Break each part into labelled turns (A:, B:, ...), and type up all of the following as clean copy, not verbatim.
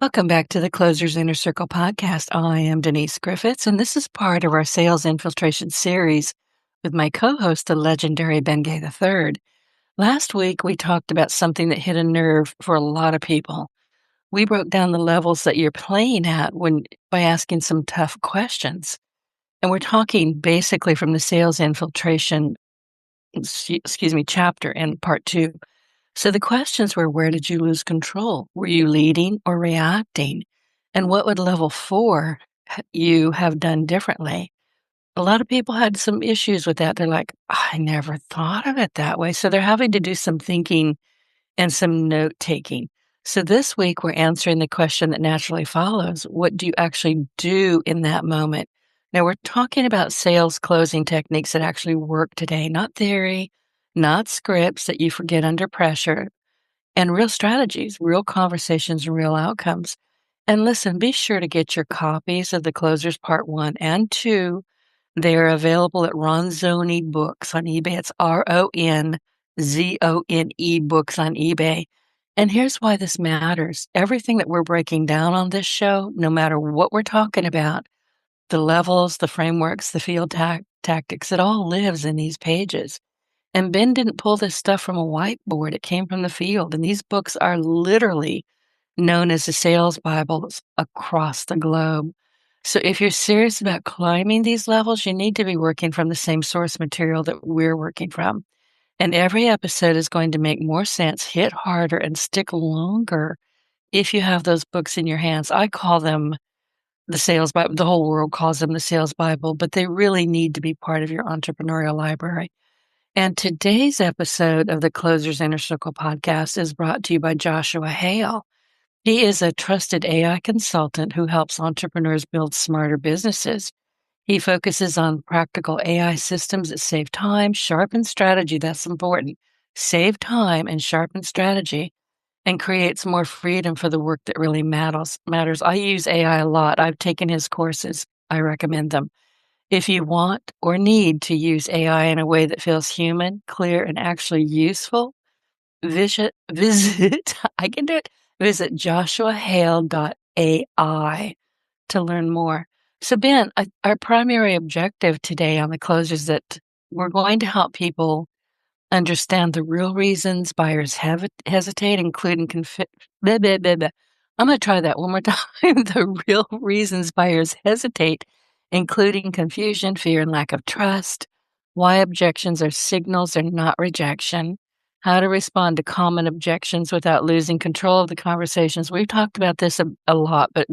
A: Welcome back to the Closers Inner Circle podcast. I am Denise Griffitts, and this is part of our Sales Infiltration Series with my co-host, the legendary Ben Gay III. Last week, we talked about something that hit a nerve for a lot of people. We broke down the levels that you're playing at by asking some tough questions. And we're talking basically from the Sales Infiltration, chapter in part 2. So the questions were, where did you lose control? Were you leading or reacting? And what would level 4 you have done differently? A lot of people had some issues with that. They're like, I never thought of it that way. So they're having to do some thinking and some note taking. So this week, we're answering the question that naturally follows. What do you actually do in that moment? Now, we're talking about sales closing techniques that actually work today, not theory, not scripts that you forget under pressure, and real strategies, real conversations, and real outcomes. And listen, be sure to get your copies of the Closers Part 1 and 2. They are available at Ronzoni Books on eBay. It's RONZONE Books on eBay. And here's why this matters. Everything that we're breaking down on this show, no matter what we're talking about, the levels, the frameworks, the field tactics, it all lives in these pages. And Ben didn't pull this stuff from a whiteboard. It came from the field. And these books are literally known as the sales Bibles across the globe. So if you're serious about climbing these levels, you need to be working from the same source material that we're working from. And every episode is going to make more sense, hit harder, and stick longer if you have those books in your hands. I call them the sales Bible. The whole world calls them the sales Bible, but they really need to be part of your entrepreneurial library. And today's episode of the Closers Inner Circle podcast is brought to you by Joshua Hale. He is a trusted AI consultant who helps entrepreneurs build smarter businesses. He focuses on practical AI systems that save time, sharpen strategy, that's important, save time and sharpen strategy, and creates more freedom for the work that really matters. I use AI a lot. I've taken his courses. I recommend them. If you want or need to use AI in a way that feels human, clear, and actually useful, visit I can do it. Visit joshuahale.ai to learn more. So Ben, our primary objective today on the close is that we're going to help people understand the real reasons buyers hesitate, including blah, blah, blah, blah. I'm going to try that one more time. The real reasons buyers hesitate, including confusion, fear, and lack of trust, why objections are signals and not rejection, how to respond to common objections without losing control of the conversations. We've talked about this a lot, but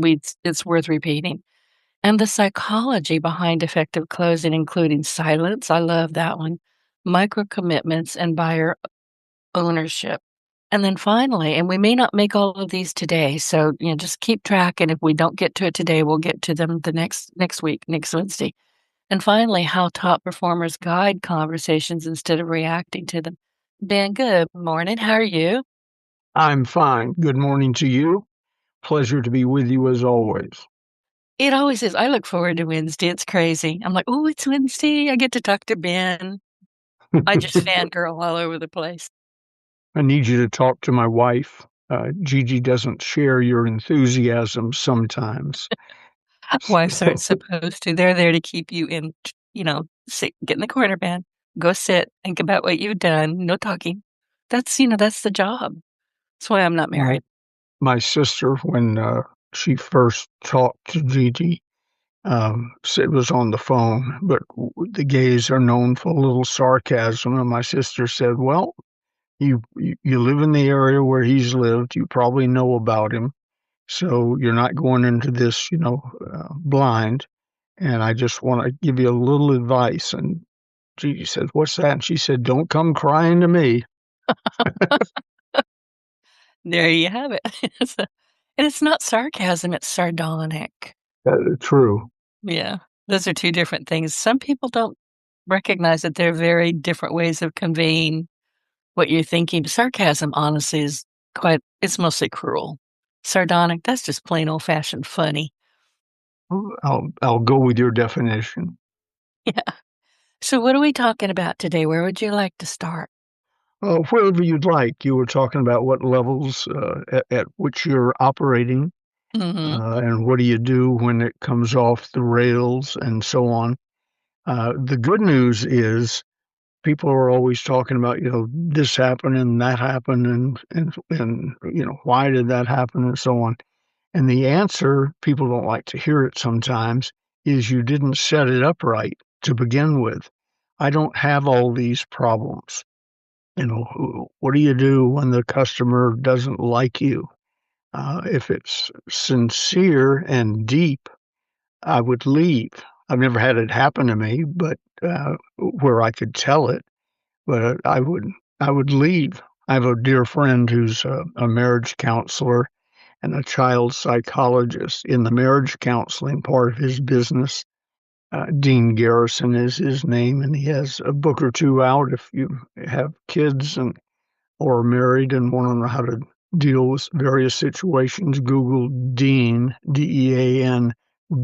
A: it's worth repeating. And the psychology behind effective closing, including silence. I love that one. Micro commitments and buyer ownership. And then finally, and we may not make all of these today, so just keep track. And if we don't get to it today, we'll get to them the next week, next Wednesday. And finally, how top performers guide conversations instead of reacting to them. Ben, good morning. How are you?
B: I'm fine. Good morning to you. Pleasure to be with you as always.
A: It always is. I look forward to Wednesday. It's crazy. I'm like, oh, it's Wednesday. I get to talk to Ben. I just fangirl all over the place.
B: I need you to talk to my wife. Gigi doesn't share your enthusiasm sometimes.
A: Wives aren't supposed to. They're there to keep you in, sit, get in the corner, Ben. Go sit, think about what you've done. No talking. That's the job. That's why I'm not married.
B: My sister, when she first talked to Gigi, said was on the phone, but the gays are known for a little sarcasm. And my sister said, well, you live in the area where he's lived. You probably know about him. So you're not going into this, blind. And I just want to give you a little advice. And Gigi said, what's that? And she said, don't come crying to me.
A: There you have it. And it's not sarcasm, it's sardonic.
B: True.
A: Yeah, those are two different things. Some people don't recognize that they're very different ways of conveying what you're thinking. Sarcasm, honestly, it's mostly cruel. Sardonic, that's just plain old-fashioned funny.
B: I'll go with your definition.
A: Yeah. So what are we talking about today? Where would you like to start?
B: Wherever you'd like. You were talking about what levels at which you're operating.
A: Mhm.
B: and what do you do when it comes off the rails and so on. The good news is people are always talking about, this happened and that happened and why did that happen and so on. And the answer, people don't like to hear it sometimes, is you didn't set it up right to begin with. I don't have all these problems. What do you do when the customer doesn't like you? If it's sincere and deep, I would leave. I've never had it happen to me, but where I could tell it, but I would leave. I have a dear friend who's a marriage counselor and a child psychologist. In the marriage counseling part of his business, Dean Garrison is his name, and he has a book or two out. If you have kids and or are married and want to know how to deal with various situations, Google Dean, Dean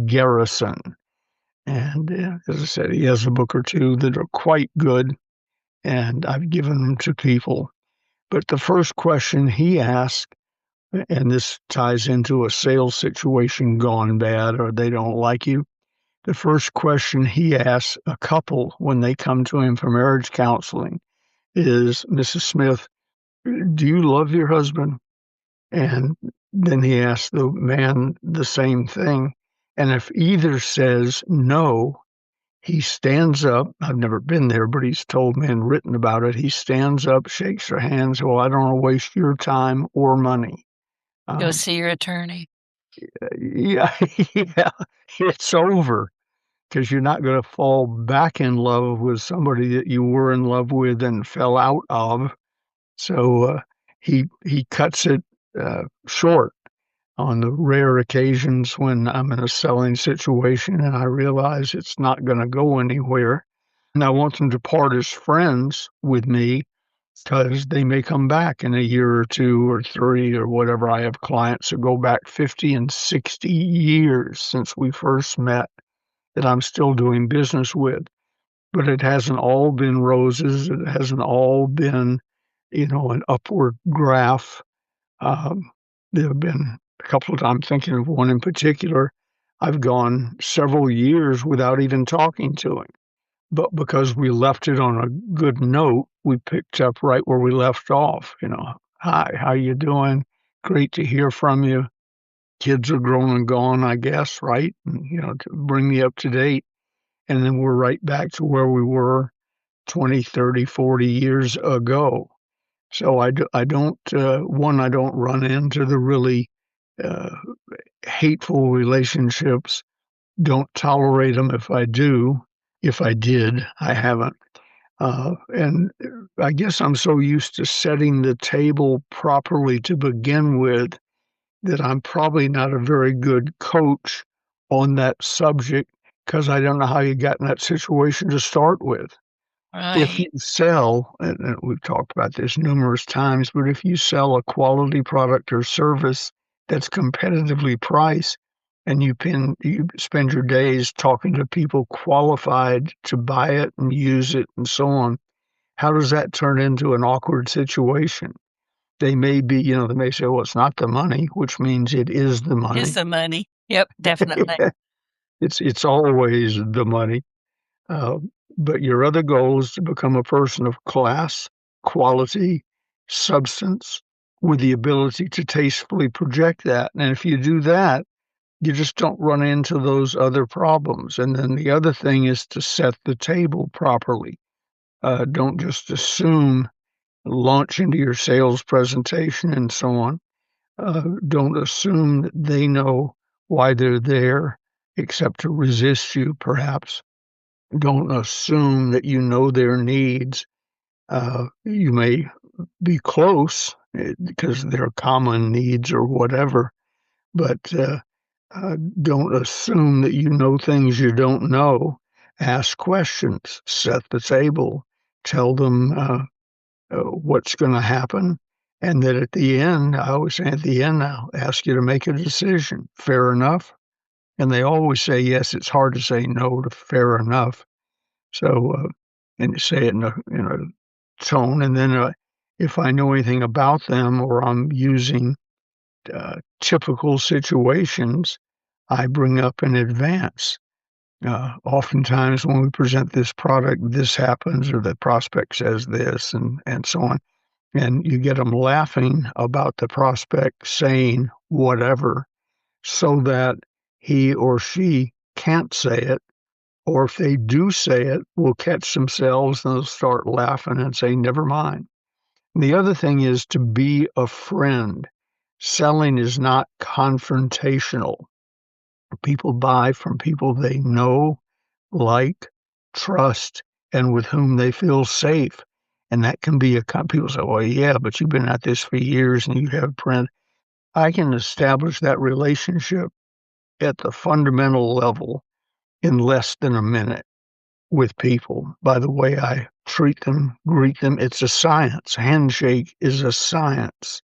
B: Garrison. And as I said, he has a book or two that are quite good, and I've given them to people. But the first question he asked, and this ties into a sales situation gone bad or they don't like you. The first question he asks a couple when they come to him for marriage counseling is, Mrs. Smith, do you love your husband? And then he asks the man the same thing. And if either says no, he stands up. I've never been there, but he's told me and written about it. He stands up, shakes their hands. Well, I don't want to waste your time or money.
A: Go
B: Um,
A: see your attorney.
B: yeah, yeah, it's over because you're not going to fall back in love with somebody that you were in love with and fell out of. So he cuts it short on the rare occasions when I'm in a selling situation and I realize it's not going to go anywhere. And I want them to part as friends with me because they may come back in a year or two or three or whatever. I have clients that go back 50 and 60 years since we first met that I'm still doing business with. But it hasn't all been roses. It hasn't all been, an upward graph. There have been a couple of times, thinking of one in particular, I've gone several years without even talking to him. But because we left it on a good note, we picked up right where we left off. Hi, how you doing? Great to hear from you. Kids are grown and gone, I guess, right? And, to bring me up to date. And then we're right back to where we were 20, 30, 40 years ago. So I don't, I don't run into the really uh, hateful relationships. Don't tolerate them if I do. If I did, I haven't. And I guess I'm so used to setting the table properly to begin with that I'm probably not a very good coach on that subject because I don't know how you got in that situation to start with. If you
A: Right.
B: sell, and we've talked about this numerous times, but if you sell a quality product or service that's competitively priced and you spend your days talking to people qualified to buy it and use it and so on, how does that turn into an awkward situation? They may be, they may say, well, it's not the money, which means it is the
A: Is
B: money.
A: the money. Yep, definitely.
B: It's always the money. Uh, but your other goal is to become a person of class, quality, substance, with the ability to tastefully project that. And if you do that, you just don't run into those other problems. And then the other thing is to set the table properly. Don't just assume, launch into your sales presentation and so on. Don't assume that they know why they're there, except to resist you, perhaps. Don't assume that you know their needs. You may be close because they're common needs or whatever, but don't assume that you know things you don't know. Ask questions, set the table, tell them what's going to happen. And that at the end, I always say at the end, I'll ask you to make a decision. Fair enough? And they always say yes. It's hard to say no to fair enough. So, and you say it in a tone, and then if I know anything about them or I'm using typical situations I bring up in advance. Oftentimes when we present this product, this happens, or the prospect says this, and so on. And you get them laughing about the prospect saying whatever so that he or she can't say it. Or if they do say it, will catch themselves and they'll start laughing and say, never mind. And the other thing is to be a friend. Selling is not confrontational. People buy from people they know, like, trust, and with whom they feel safe. And that can be people say, well, yeah, but you've been at this for years and you have friends. I can establish that relationship at the fundamental level in less than a minute with people by the way I treat them, greet them. It's a science. Handshake is a science.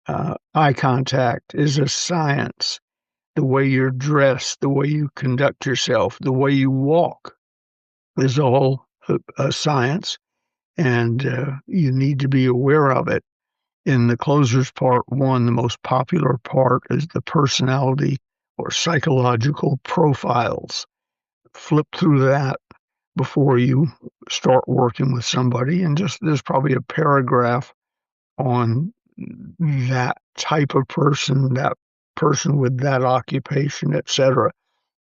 B: Eye contact is a science. The way you're dressed, the way you conduct yourself, the way you walk is all a science, and you need to be aware of it. In the closers part one, the most popular part is the personality or psychological profiles. Flip through that before you start working with somebody, and just there's probably a paragraph on that type of person, that person with that occupation, etc.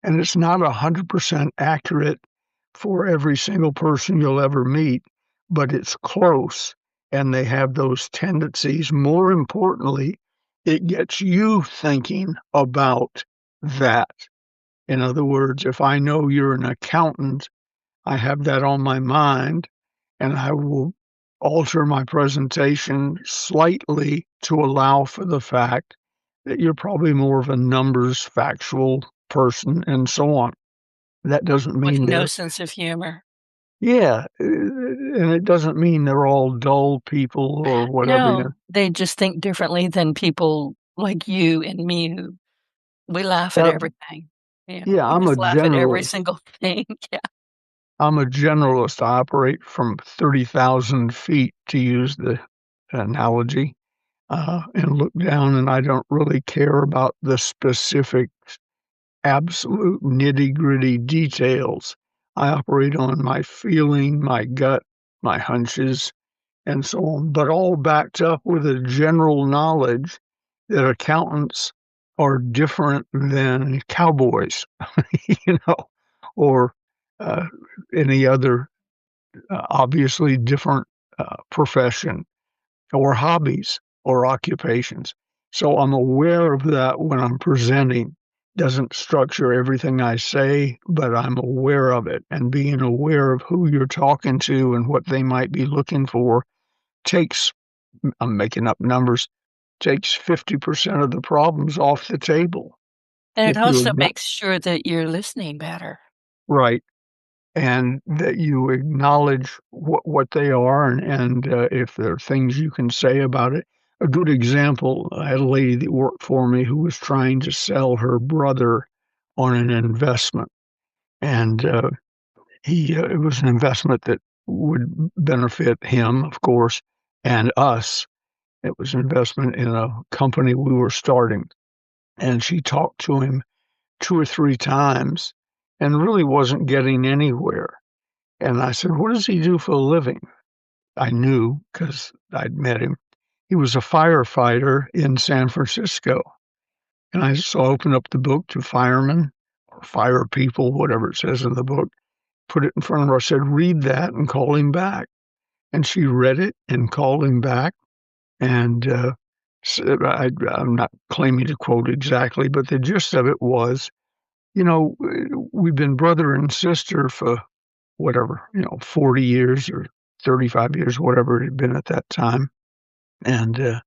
B: And it's not 100% accurate for every single person you'll ever meet, but it's close, and they have those tendencies. More importantly, it gets you thinking about that. In other words, if I know you're an accountant, I have that on my mind, and I will alter my presentation slightly to allow for the fact that you're probably more of a numbers factual person and so on. That doesn't
A: With
B: mean
A: no
B: they're,
A: sense of humor.
B: yeah, and it doesn't mean they're all dull people or whatever, you know.
A: No, they just think differently than people like you and me who we laugh at
B: Uh,
A: everything. You know,
B: yeah,
A: we
B: I'm a
A: just laugh at every
B: generalist.
A: single thing. Yeah.
B: I'm a generalist. I operate from 30,000 feet, to use the analogy, and look down, and I don't really care about the specific, absolute nitty-gritty details. I operate on my feeling, my gut, my hunches, and so on, but all backed up with a general knowledge that accountants are different than cowboys, you know, or uh, any other obviously different profession or hobbies or occupations. So I'm aware of that when I'm presenting. Doesn't structure everything I say, but I'm aware of it. And being aware of who you're talking to and what they might be looking for takes, I'm making up numbers, takes 50% of the problems off the table.
A: And it
B: If you're
A: also
B: not
A: makes sure that you're listening better.
B: right, and that you acknowledge what they are, and if there are things you can say about it. A good example, I had a lady that worked for me who was trying to sell her brother on an investment, and it was an investment that would benefit him, of course, and us. It was an investment in a company we were starting, and she talked to him 2 or 3 times and really wasn't getting anywhere. And I said, "What does he do for a living?" I knew because I'd met him. He was a firefighter in San Francisco. And I opened up the book to firemen or fire people, whatever it says in the book, put it in front of her. I said, "Read that and call him back." And she read it and called him back. And I'm not claiming to quote exactly, but the gist of it was, we've been brother and sister for whatever, 40 years or 35 years, whatever it had been at that time. And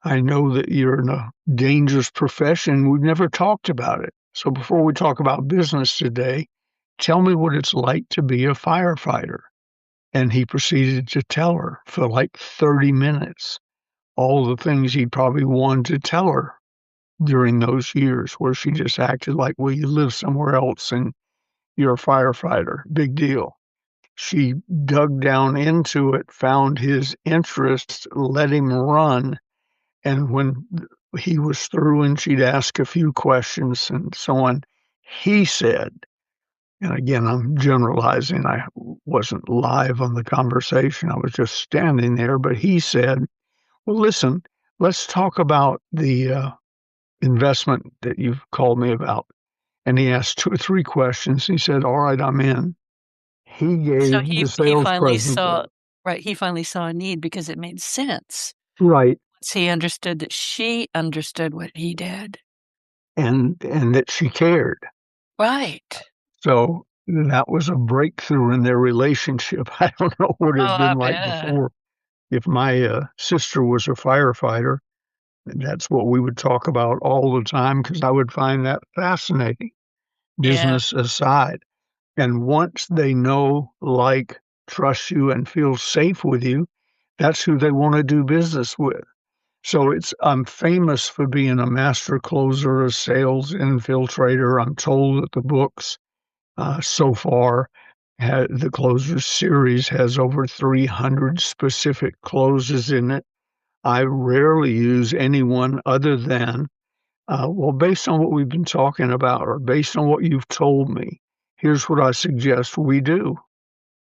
B: I know that you're in a dangerous profession. We've never talked about it. So before we talk about business today, tell me what it's like to be a firefighter. And he proceeded to tell her for like 30 minutes all the things he probably wanted to tell her during those years, where she just acted like, well, you live somewhere else and you're a firefighter. Big deal. She dug down into it, found his interest, let him run, and when he was through and she'd ask a few questions and so on, he said, and again, I'm generalizing, I wasn't live on the conversation, I was just standing there, but he said, well, listen, let's talk about the investment that you've called me about. And he asked 2 or 3 questions. He said, all right, I'm in. He
A: So
B: gave the
A: he
B: sales
A: finally saw
B: presentation.
A: right, he finally saw a need because it made sense.
B: Right.
A: Once he understood that she understood what he did.
B: And that she cared.
A: Right.
B: So that was a breakthrough in their relationship. I don't know what it
A: Oh,
B: had
A: I
B: been like
A: bet.
B: before. If my sister was a firefighter, that's what we would talk about all the time because I would find that fascinating,
A: Yeah.
B: business aside. And once they know, like, trust you, and feel safe with you, that's who they want to do business with. So I'm famous for being a master closer, a sales infiltrator. I'm told that the books so far, the Closers series has over 300 specific closes in it. I rarely use anyone other than, well, based on what we've been talking about or based on what you've told me, here's what I suggest we do.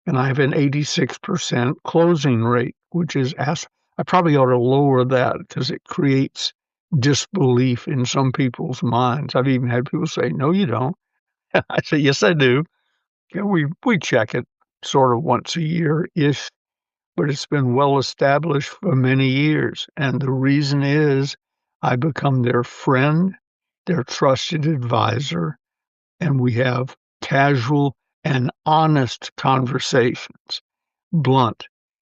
B: And I have an 86% closing rate, which is I probably ought to lower that because it creates disbelief in some people's minds. I've even had people say, no, you don't. I say, yes, I do. Yeah, we check it sort of once a year ish, but it's been well established for many years. And the reason is I become their friend, their trusted advisor, and we have casual and honest conversations, blunt,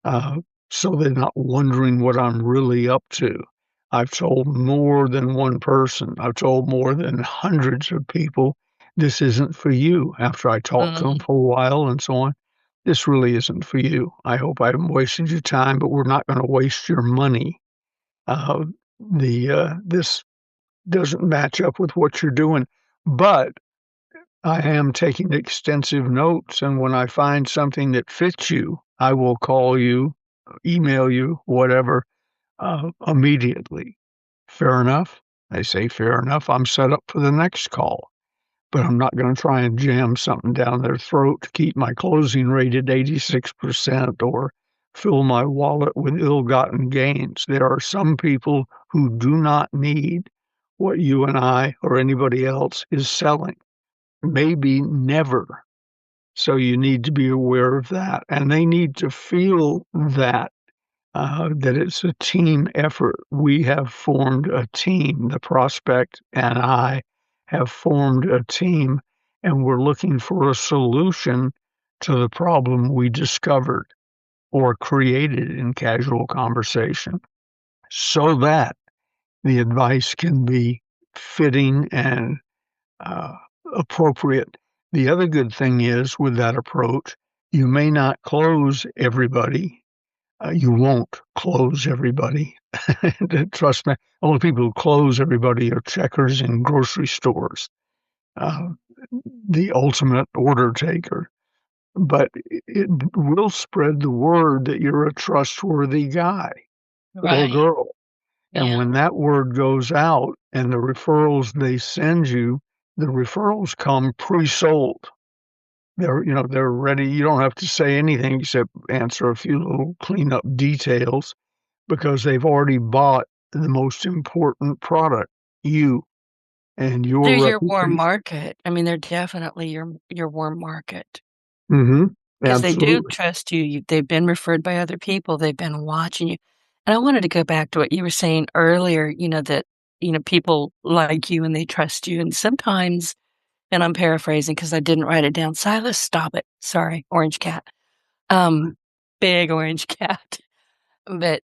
B: uh, so they're not wondering what I'm really up to. I've told more than one person, I've told more than hundreds of people, this isn't for you after I talk to them
A: Mhm.
B: for a while and so on. This really isn't for you. I hope I haven't wasted your time, but we're not going to waste your money. Uh, this doesn't match up with what you're doing, but I am taking extensive notes, and when I find something that fits you, I will call you, email you, whatever, immediately. Fair enough? They say, fair enough. I'm set up for the next call, but I'm not going to try and jam something down their throat to keep my closing rate at 86% or fill my wallet with ill gotten gains. There are some people who do not need what you and I or anybody else is selling, maybe never. So you need to be aware of that. And they need to feel that it's a team effort. We have formed a team. The prospect and I have formed a team, and we're looking for a solution to the problem we discovered or created in casual conversation so that the advice can be fitting and uh, appropriate. The other good thing is with that approach, you may not close everybody. You won't close everybody. Trust me, only people who close everybody are checkers in grocery stores, uh, the ultimate order taker. But it will spread the word that you're a trustworthy guy or
A: Right.
B: girl. And
A: Yeah.
B: when that word goes out and the referrals they send you, the referrals come pre-sold. They're ready. You don't have to say anything except answer a few little cleanup details because they've already bought the most important product, you and your
A: They're your warm
B: reputation.
A: market. I mean, they're definitely your warm market
B: Mhm.
A: because they do
B: Absolutely.
A: trust you. They've been referred by other people. They've been watching you. And I wanted to go back to what you were saying earlier, that, people like you and they trust you. And sometimes, and I'm paraphrasing because I didn't write it down. Silas, stop it. Sorry, orange cat. Um, big orange cat. But,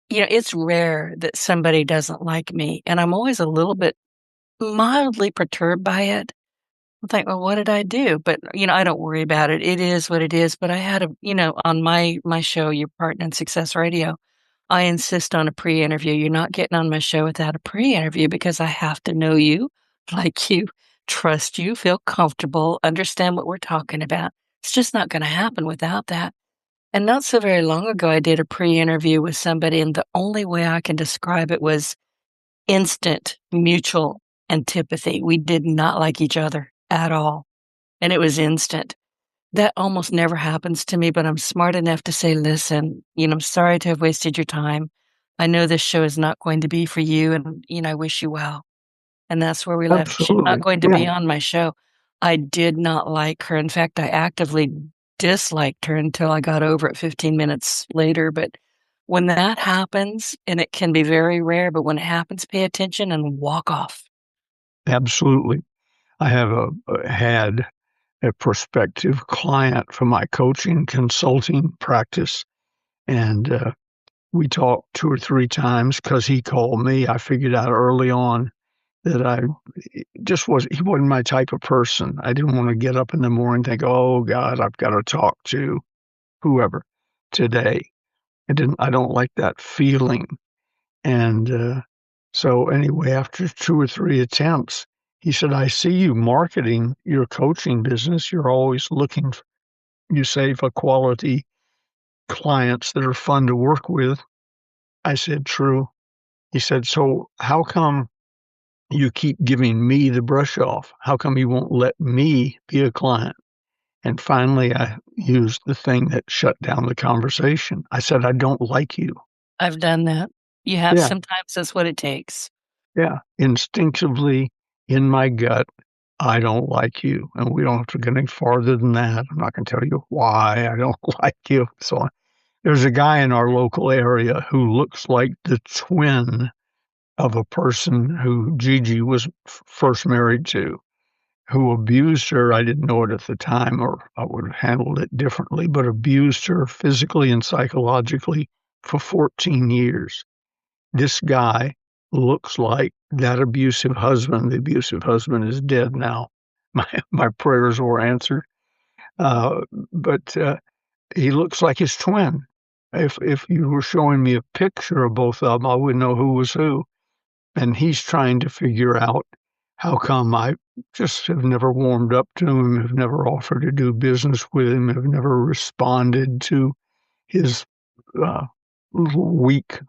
A: it's rare that somebody doesn't like me. And I'm always a little bit mildly perturbed by it. I think, "Well, what did I do?" But, I don't worry about it. It is what it is, but I had on my show, Your Partner in Success Radio, I insist on a pre-interview. You're not getting on my show without a pre-interview because I have to know you, like you, trust you, feel comfortable, understand what we're talking about. It's just not gonna happen without that. And not so very long ago, I did a pre-interview with somebody, and the only way I can describe it was instant mutual antipathy. We did not like each other at all. And it was instant. That almost never happens to me, but I'm smart enough to say, listen, I'm sorry to have wasted your time. I know this show is not going to be for you, and, I wish you well. And that's where we left. She's not
B: Absolutely.
A: going to
B: Yeah,
A: be on my show. I did not like her. In fact, I actively disliked her until I got over it 15 minutes later. But when that happens, and it can be very rare, but when it happens, pay attention and walk off.
B: absolutely. I have had a prospective client for my coaching consulting practice, and we talked 2 or 3 times because he called me. I figured out early on that he wasn't my type of person. I didn't want to get up in the morning and think, oh God, I've got to talk to whoever today. I don't like that feeling. And so anyway, after 2 or 3 attempts, he said, I see you marketing your coaching business. You're always looking, you say, for quality clients that are fun to work with. I said, true. He said, so how come you keep giving me the brush off? How come you won't let me be a client? And finally, I used the thing that shut down the conversation. I said, I don't like you.
A: I've done that. You have
B: Yeah,
A: sometimes that's what it takes.
B: yeah. Instinctively, in my gut, I don't like you. And we don't have to get any farther than that. I'm not going to tell you why I don't like you. So there's a guy in our local area who looks like the twin of a person who Gigi was first married to, who abused her. I didn't know it at the time, or I would have handled it differently, but abused her physically and psychologically for 14 years. This guy looks like that abusive husband. The abusive husband is dead now. My prayers were answered. Uh, but he looks like his twin. If you were showing me a picture of both of them, I would know who was who. And he's trying to figure out how come I just have never warmed up to him, have never offered to do business with him, have never responded to his uh, little weak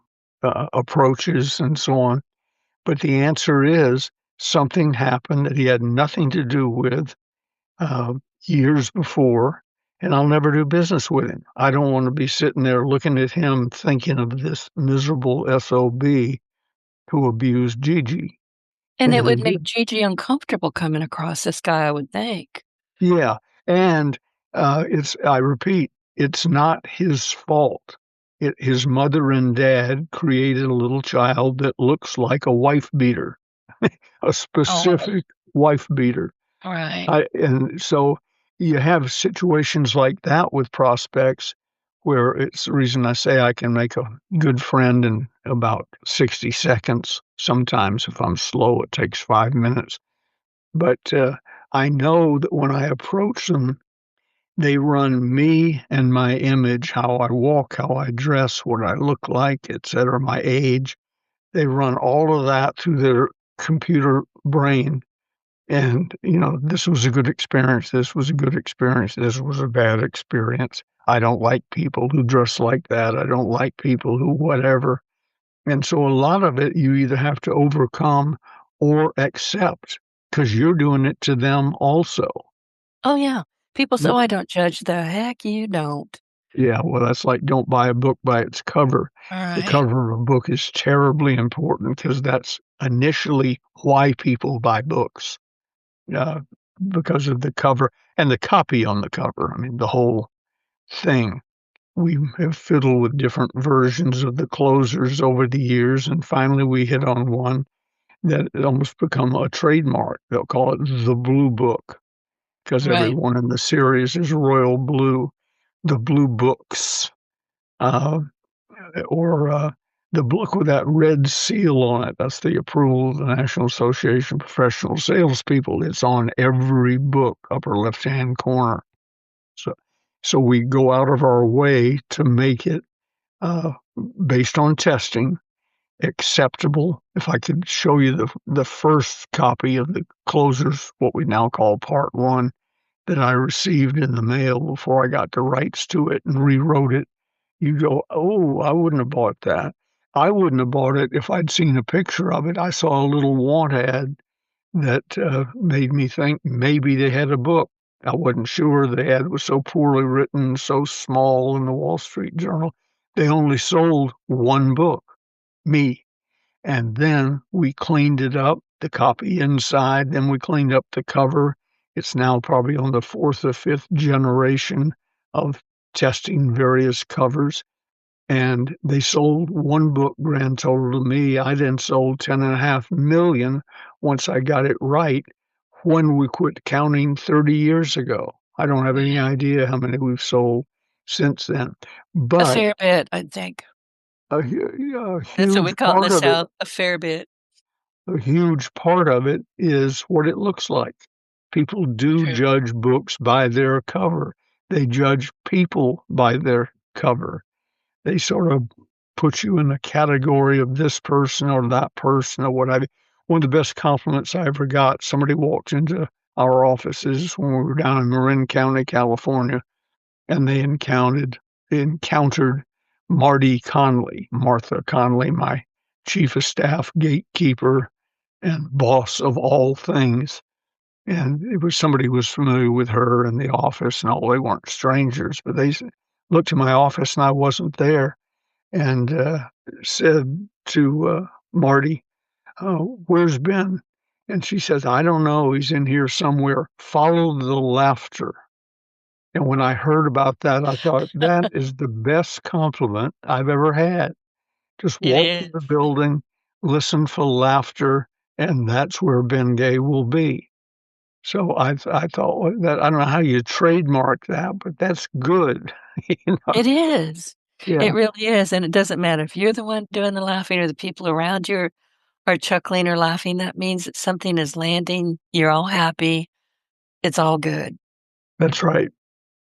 B: approaches and so on. But the answer is something happened that he had nothing to do with uh, years before, and I'll never do business with him. I don't want to be sitting there looking at him thinking of this miserable SOB who abused Gigi.
A: And it would
B: And
A: make Gigi uncomfortable coming across this guy, I would think.
B: yeah, and I repeat, it's not his fault. His mother and dad created a little child that looks like a wife beater, a
A: Oh,
B: specific wife beater.
A: right.
B: And so you have situations like that with prospects where it's the reason I say I can make a good friend in about 60 seconds. Sometimes if I'm slow, it takes 5 minutes. But I know that when I approach them, they run me and my image, how I walk, how I dress, what I look like, etc., my age. They run all of that through their computer brain. And, this was a good experience. This was a good experience. This was a bad experience. I don't like people who dress like that. I don't like people who whatever. And so a lot of it you either have to overcome or accept because you're doing it to them also.
A: Oh, yeah. People say,
B: Yep.
A: oh, I don't judge. The heck you don't.
B: Yeah, well, that's like don't buy a book by its cover.
A: All
B: The
A: right.
B: cover of a book is terribly important because that's initially why people buy books, uh, because of the cover and the copy on the cover. I mean, the whole thing. We have fiddled with different versions of the closers over the years, and finally we hit on one that had almost become a trademark. They'll call it the Blue Book because
A: Right.
B: everyone in the series is royal blue. The Blue Books, uh, or the book with that red seal on it. That's the approval of the National Association of Professional Salespeople. It's on every book, upper left-hand corner. So, so we go out of our way to make it, uh, based on testing, acceptable. If I could show you the first copy of the closers, what we now call Part One, that I received in the mail before I got the rights to it and rewrote it, you go, oh, I wouldn't have bought that. I wouldn't have bought it if I'd seen a picture of it. I saw a little want ad that made me think maybe they had a book. I wasn't sure. The ad was so poorly written, so small in the Wall Street Journal. They only sold one book, me. And then we cleaned it up, the copy inside. Then we cleaned up the cover. It's now probably on the fourth or fifth generation of testing various covers. And they sold one book grand total to me. I then sold 10.5 million once I got it right when we quit counting 30 years ago. I don't have any idea how many we've sold since then.
A: A
B: But
A: fair bit, I think.
B: a
A: That's what we
B: huge
A: call it in
B: part
A: the
B: of it
A: South, a fair bit.
B: a huge part of it is what it looks like. People do
A: True.
B: judge books by their cover. They judge people by their cover. They sort of put you in a category of this person or that person or what have you. One of the best compliments I ever got, somebody walked into our offices when we were down in Marin County, California, and they encountered Martha Conley, my chief of staff, gatekeeper, and boss of all things. And it was somebody who was familiar with her in the office and all. They weren't strangers, but they looked at my office and I wasn't there and said to Marty, "Oh, where's Ben?" And she says, "I don't know. He's in here somewhere. Follow the laughter." And when I heard about that, I thought, that is the best compliment I've ever had. Just
A: It
B: walk through
A: is.
B: the building, listen for laughter, and that's where Ben Gay will be. So I thought, well, that I don't know how you trademark that, but that's good. You know?
A: It is.
B: Yeah,
A: It really is, and it doesn't matter if you're the one doing the laughing or the people around you are chuckling or laughing. That means that something is landing. You're all happy. It's all good.
B: that's right.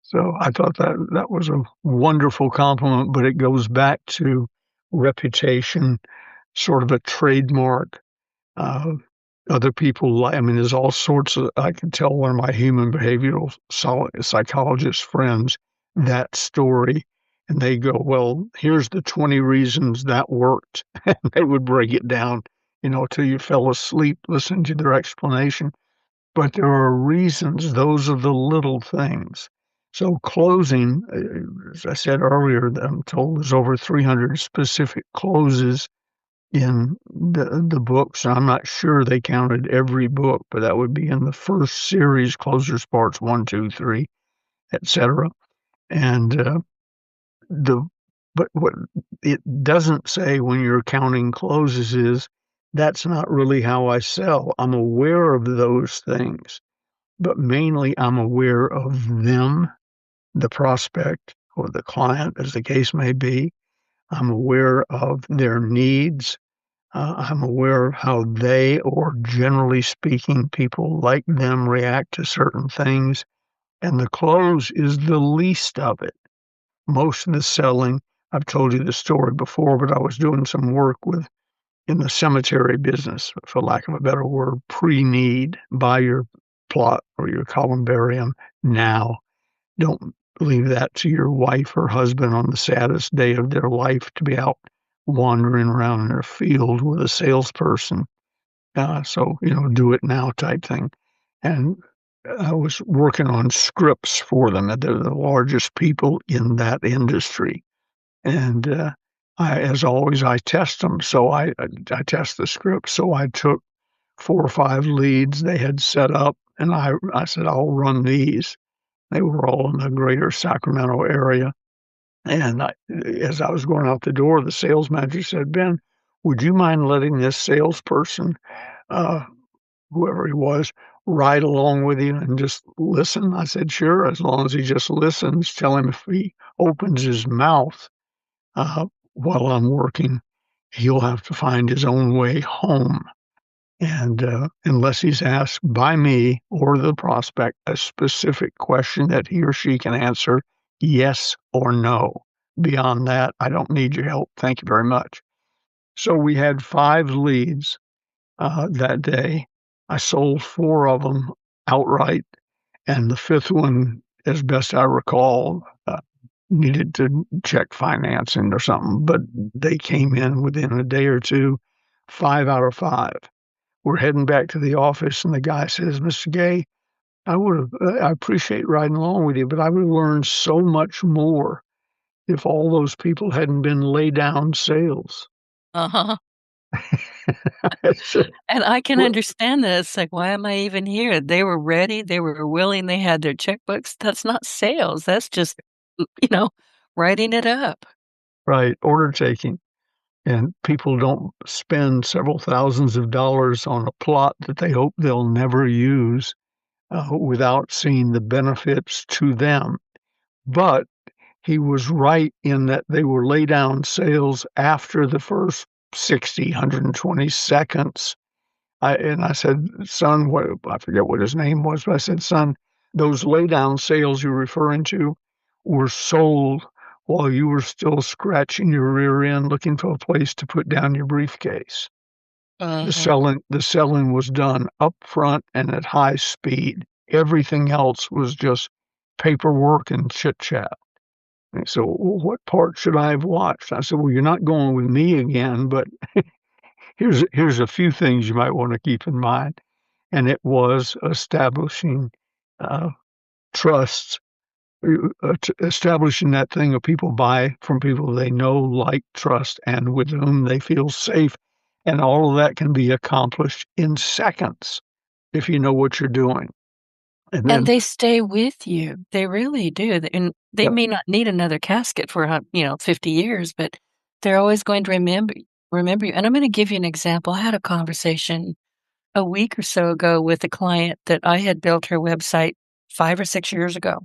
B: So I thought that was a wonderful compliment, but it goes back to reputation, sort of a trademark. Uh, Other people like, I mean, there's all sorts of, I can tell one of my human behavioral psychologist friends that story, and they go, well, here's the 20 reasons that worked. And they would break it down, till you fell asleep listening to their explanation. But there are reasons. Those are the little things. So closing, as I said earlier, I'm told there's over 300 specific closes in the books. I'm not sure they counted every book, but that would be in the first series, closers parts 1, 2, 3, etc. And the but what it doesn't say when you're counting closes is that's not really how I sell. I'm aware of those things, but mainly I'm aware of them, the prospect or the client, as the case may be. I'm aware of their needs. I'm aware of how they, or generally speaking, people like them react to certain things. And the close is the least of it. Most of the selling, I've told you the story before, but I was doing some work in the cemetery business, for lack of a better word, pre-need. Buy your plot or your columbarium now. Don't leave that to your wife or husband on the saddest day of their life to be out wandering around in their field with a salesperson. So, do it now type thing. And I was working on scripts for them. They're the largest people in that industry. And as always, I test them. So I test the scripts. So I took 4 or 5 leads they had set up, and I said, I'll run these. They were all in the greater Sacramento area. And as I was going out the door, the sales manager said, Ben, would you mind letting this salesperson, uh, whoever he was, ride along with you and just listen? I said, sure, as long as he just listens. Tell him if he opens his mouth while I'm working, he'll have to find his own way home. And unless he's asked by me or the prospect a specific question that he or she can answer yes or no. Beyond that, I don't need your help. Thank you very much. So we had 5 leads that day. I sold 4 of them outright, and the 5th one, as best I recall, needed to check financing or something, but they came in within a day or two, 5 out of 5. We're heading back to the office, and the guy says, "Mr. Gay, I appreciate riding along with you, but I would have learned so much more if all those people hadn't been lay down sales."
A: Uh-huh.
B: I said,
A: And I can
B: "Well,
A: understand that. It's like, why am I even here? They were ready, they were willing, they had their checkbooks. That's not sales. That's just, you know, writing it up.
B: right, order taking." And people don't spend several thousands of dollars on a plot that they hope they'll never use without seeing the benefits to them. But he was right in that they were lay down sales after the first 60, 120 seconds. I said, "Son," I forget what his name was, but I said, "Son, those lay down sales you're referring to were sold while you were still scratching your rear end looking for a place to put down your briefcase.
A: Mhm.
B: The selling was done up front and at high speed. Everything else was just paperwork and chit chat." And so, "Well, what part should I have watched?" I said, "Well, you're not going with me again, but here's a few things you might want to keep in mind." And it was establishing uh, trust, establishing that thing of people buy from people they know, like, trust, and with whom they feel safe. And all of that can be accomplished in seconds if you know what you're doing. And
A: And
B: then,
A: they stay with you. They really do. And they
B: yep,
A: may not need another casket for, 50 years, but they're always going to remember you. And I'm gonna give you an example. I had a conversation a week or so ago with a client that I had built her website 5 or 6 years ago.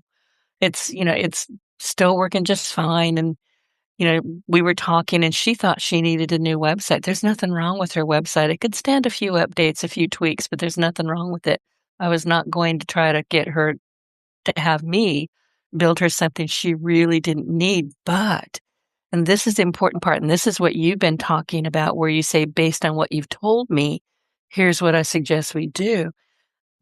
A: It's still working just fine, and, we were talking, and she thought she needed a new website. There's nothing wrong with her website. It could stand a few updates, a few tweaks, but there's nothing wrong with it. I was not going to try to get her to have me build her something she really didn't need, but and this is the important part, and this is what you've been talking about, where you say, "Based on what you've told me, here's what I suggest we do."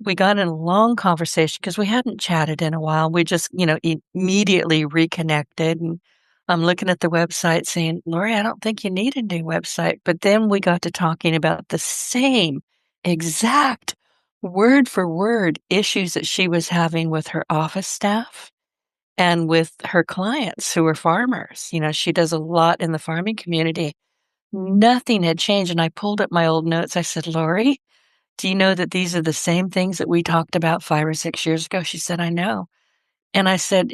A: We got in a long conversation because we hadn't chatted in a while. We just, immediately reconnected, and I'm looking at the website saying, "Lori, I don't think you need a new website." But then we got to talking about the same exact word for word issues that she was having with her office staff and with her clients who are farmers. She does a lot in the farming community. Nothing had changed, and I pulled up my old notes. I said, "Lori, do you know that these are the same things that we talked about 5 or 6 years ago?" She said, "I know." And I said,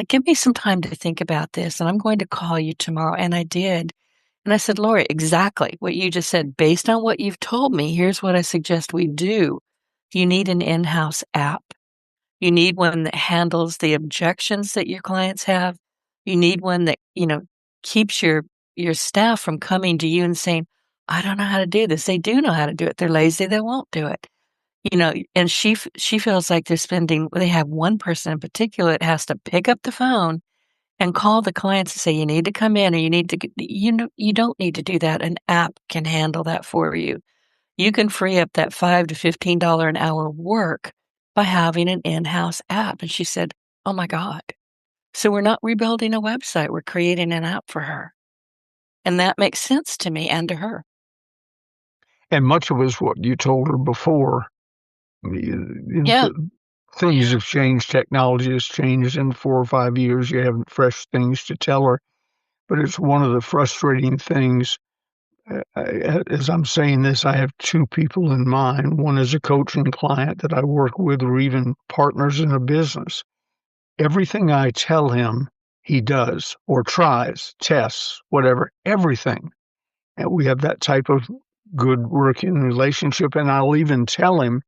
A: "Give me some time to think about this, and I'm going to call you tomorrow." And I did. And I said, "Lori, exactly what you just said. Based on what you've told me, here's what I suggest we do. You need an in-house app. You need one that handles the objections that your clients have. You need one that, keeps your staff from coming to you and saying, 'I don't know how to do this.' They do know how to do it. They're lazy, they won't do it." And she feels like they have one person in particular that has to pick up the phone and call the clients and say, "You need to come in," or "You need to g," you don't need to do that. An app can handle that for you. You can free up that $5 to $15 an hour work by having an in-house app. And she said, "Oh my God." So we're not rebuilding a website, we're creating an app for her. And that makes sense to me and to her.
B: and much of it is what you told her before.
A: Yeah.
B: Things have changed, technology has changed in 4 or 5 years. You have fresh things to tell her, but it's one of the frustrating things. As I'm saying this, I have 2 people in mind. One is a coaching client that I work with, or even partners in a business. Everything I tell him, he does or tries, tests, whatever, everything. And we have that type of good working relationship, and I'll even tell him,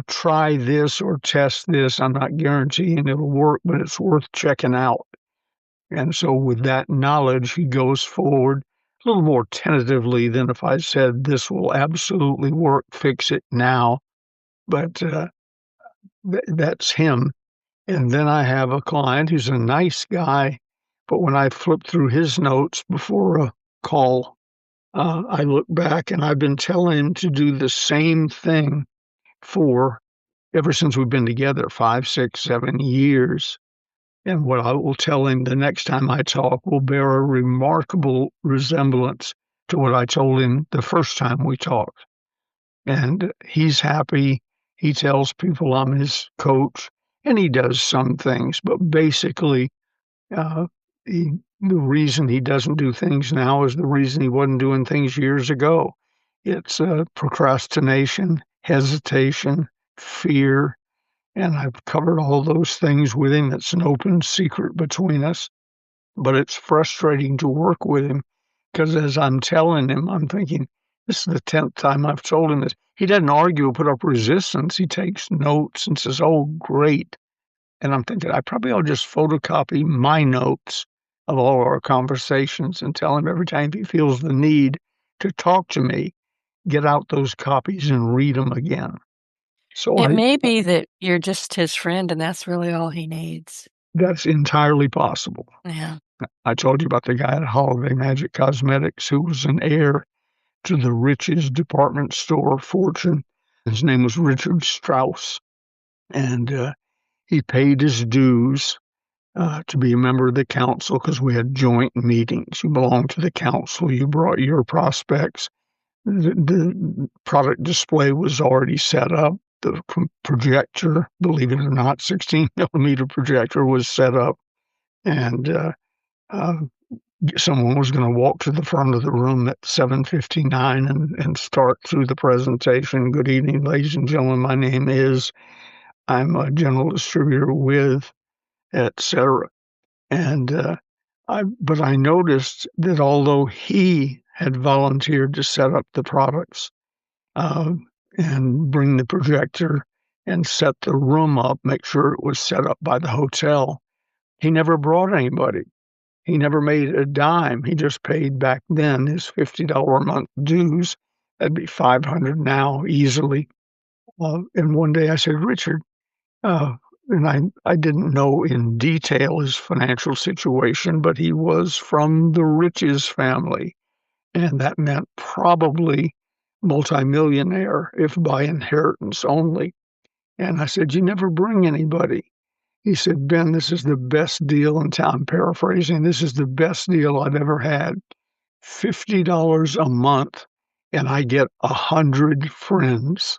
B: "Try this or test this. I'm not guaranteeing it'll work, but it's worth checking out." And so with that knowledge, he goes forward a little more tentatively than if I said, "This will absolutely work, fix it now." But that's him. And then I have a client who's a nice guy, but when I flip through his notes before a call, I look back and I've been telling him to do the same thing for ever since we've been together, 5, 6, 7 years. And what I will tell him the next time I talk will bear a remarkable resemblance to what I told him the first time we talked. And he's happy. He tells people I'm his coach, and he does some things, but basically, uh, the reason he doesn't do things now is the reason he wasn't doing things years ago. It's procrastination, hesitation, fear, and I've covered all those things with him. It's an open secret between us, but it's frustrating to work with him because as I'm telling him, I'm thinking, this is the 10th time I've told him this. He doesn't argue or put up resistance. He takes notes and says, oh, great. And I'm thinking, I probably ought to just photocopy my notes of all our conversations and tell him every time he feels the need to talk to me, get out those copies and read them again. So
A: It may be that you're just his friend and that's really all he needs.
B: that's entirely possible.
A: Yeah.
B: I told you about the guy at Holiday Magic Cosmetics who was an heir to the richest department store fortune. His name was Richard Strauss, and he paid his dues to be a member of the council because we had joint meetings. You belonged to the council. You brought your prospects. The product display was already set up. The projector, believe it or not, 16 millimeter projector was set up, and uh, someone was going to walk to the front of the room at 7:59 and start through the presentation. Good evening, ladies and gentlemen. My name is, I'm a general distributor with, etc. And but I noticed that although he had volunteered to set up the products uh, and bring the projector and set the room up, make sure it was set up by the hotel, he never brought anybody. He never made a dime. He just paid back then his $50 a month dues. That'd be $500 now easily. And one day I said, Richard, and I didn't know in detail his financial situation, but he was from the Riches family. And that meant probably multimillionaire, if by inheritance only. And I said, you never bring anybody. He said, Ben, this is the best deal in town. I'm paraphrasing. This is the best deal I've ever had. $50 a month, and I get 100 friends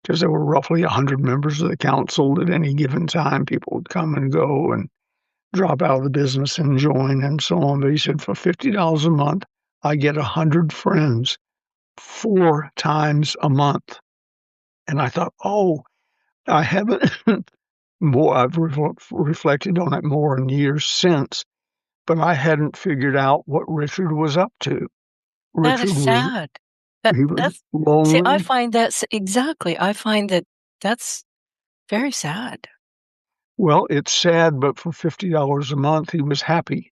B: because there were roughly 100 members of the council at any given time. People would come and go and drop out of the business and join and so on. But he said, for $50 a month, I get 100 friends 4 times a month. And I thought, oh, I haven't more. I've reflected on it more in years since, but I hadn't figured out what Richard was up to.
A: That is
B: Richard was
A: sad.
B: he was
A: That's see, I
B: lonely.
A: find that exactly. I find that that's very sad.
B: Well, it's sad, but for $50 a month, he was happy.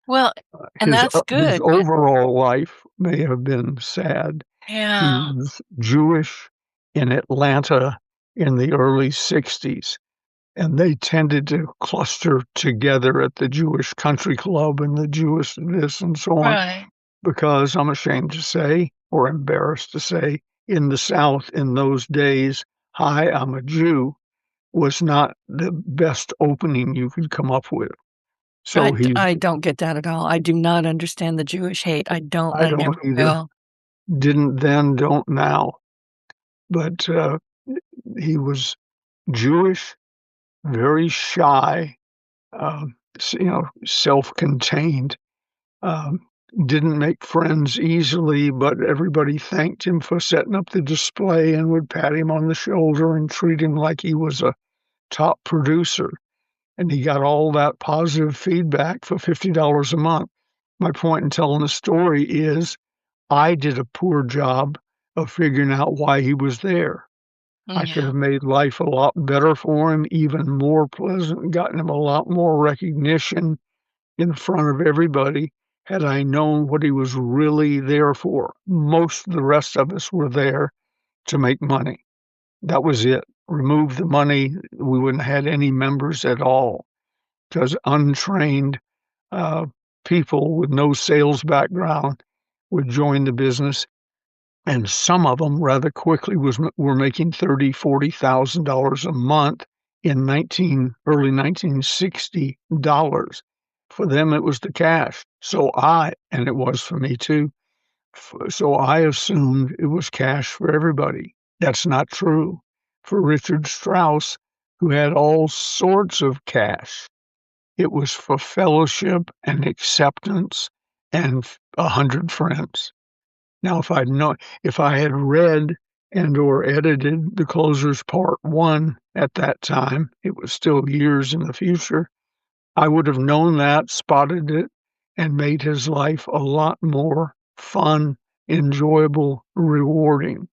A: Well, and
B: His
A: that's
B: his
A: good, but
B: overall life may have been sad. He
A: yeah,
B: was Jewish in Atlanta in the early 60s, and they tended to cluster together at the Jewish Country Club and the Jewish this and so on,
A: right.
B: because I'm ashamed to say, or embarrassed to say, in the South in those days, "Hi, I'm a Jew," was not the best opening you could come up with. So
A: I don't get that at all. I do not understand the Jewish hate. I don't, and
B: I
A: I never
B: don't either.
A: will.
B: Didn't then, don't now. But he was Jewish, very shy, self-contained. Um, didn't make friends easily, but everybody thanked him for setting up the display and would pat him on the shoulder and treat him like he was a top producer. And he got all that positive feedback for $50 a month. My point in telling the story is I did a poor job of figuring out why he was there. I could
A: Yeah,
B: have made life a lot better for him, even more pleasant, gotten him a lot more recognition in front of everybody had I known what he was really there for. Most of the rest of us were there to make money. That was it. Remove the money, we wouldn't have had any members at all because untrained uh, people with no sales background would join the business, and some of them rather quickly were making $30,000, $40,000 a month in early 1960 dollars. For them, it was the cash. And it was for me too. So I assumed it was cash for everybody. That's not true. For Richard Strauss, who had all sorts of cash, it was for fellowship and acceptance and 100 friends. Now, if I had read and or edited The Closers Part 1 at that time, it was still years in the future, I would have known that, spotted it, and made his life a lot more fun, enjoyable, rewarding.